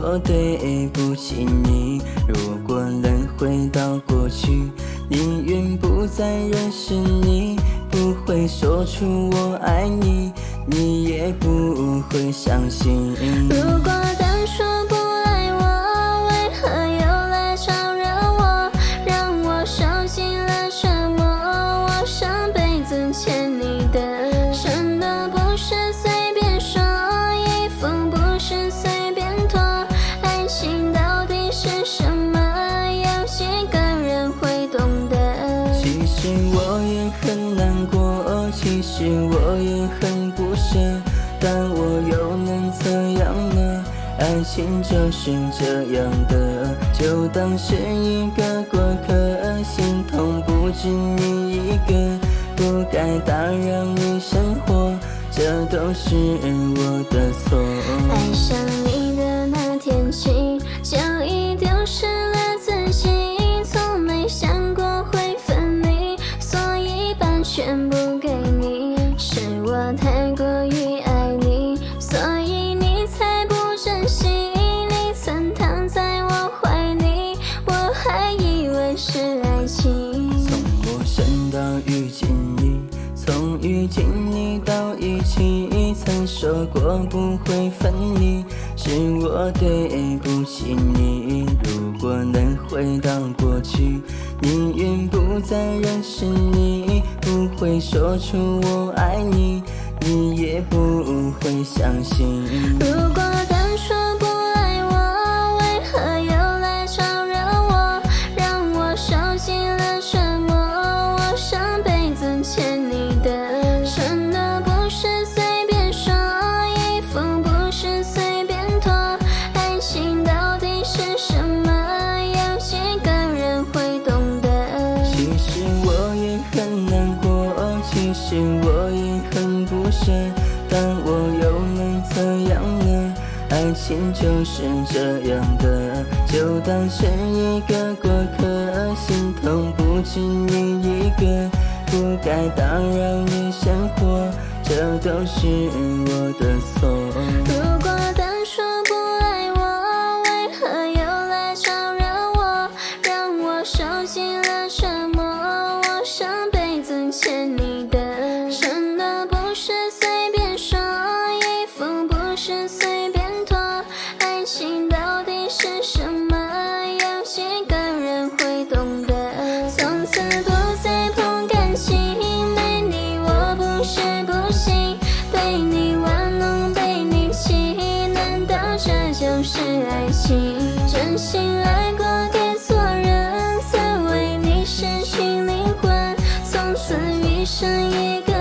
我对不起你。如果能回到过去，宁愿不再认识你，不会说出我爱你，你也不会相信。如果当初不爱我，为何又来招惹我，让我受尽了折磨？我上辈子欠你的，什都不是随便说，衣服不是随便脱，爱情到底是什么？有几个人会懂得？其实我也很难过，其实我也很不舍，但我又能怎样呢？爱情就是这样的，就当是一个过客，心痛不止你一个，不该打扰你生活，这都是我的错。爱上你的那天起，就已丢失了自己，从没想过会分离，所以把全部给你。是我太过于爱你，所以你才不珍惜。你曾躺在我怀里，我还以为是爱情。从陌生到遇见你，从遇见你到一起，曾说过不会分离，是我对不起你。如果能回到过去，宁愿不再认识你，不会说出我爱你，你也不会相信。如果当初不爱我，为何又来招惹我，让我受尽了折磨？我上辈子欠你的，什都不是随便说，衣服不是随便脱，爱情到底是什么？有几个人会懂得？其实我也很难过，其实我也很不舍，但我又能怎样呢？爱情就是这样的，就当是一个过客，心痛不止你一个，不该打扰你生活，这都是我的错。如果当初不爱我，为何又来招惹我，让我受尽了折磨？我上辈子欠你的，什都不是随便说，衣服不是随便脱，爱情到底是什么？有几个人会懂得？从此不再碰感情，没你我不是不行，被你玩弄被你气，难道这就是爱情？真心爱过给错人，才为你失去灵魂，从此余生一个